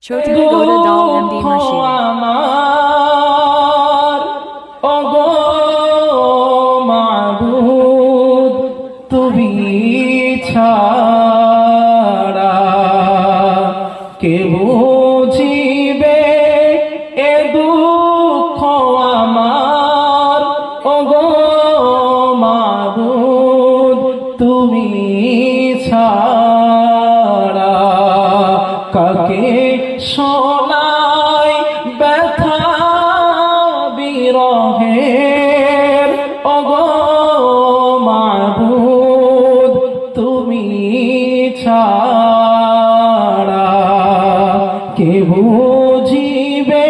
Show to go to Doll MD machine. আমার ওগো মাবুদ তুমি ছাড়া কে বুঝিবে এ দুঃখ আমার ওগো মাবুদ তুমি ছাড়া কাকে শোনাই ব্যথা বিরহের ওগো মাবুদ তুমি ছাড়া কে বুঝিবে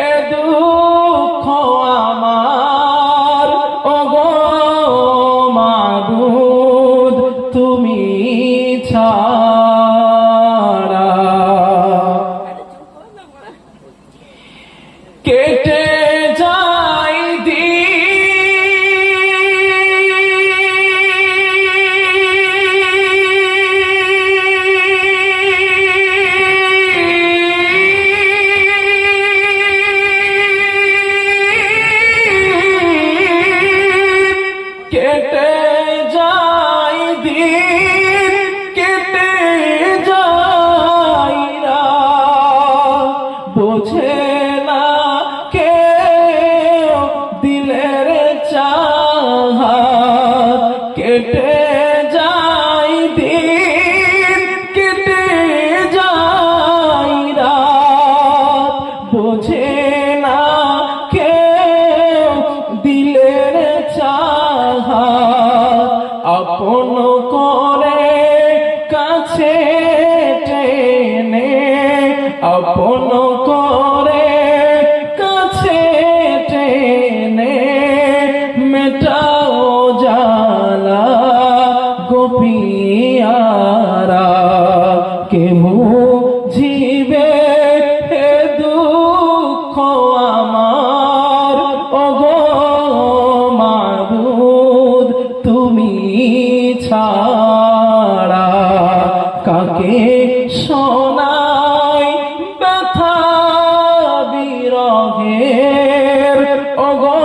এ দুঃখ আমার ওগো মাবুদ তুমি ছাড়া কেটে যায় কেটে যায় দিন কেটে যায় রাত বোঝে না কেউ দিলের চাহাত কেটে যায় দিন কেটে যায় রাত বোঝে না কেউ দিলের চাহাত আপন করে কাছে টেনে আপন করে কাছে টেনে মেটাও জালা গোপিয়ারা কে বুঝিবে হে দুঃখ আমার ওগো মাবুদ তুমি ছাড়া কাকে শোনাই ব্যথা বিরহের ওগো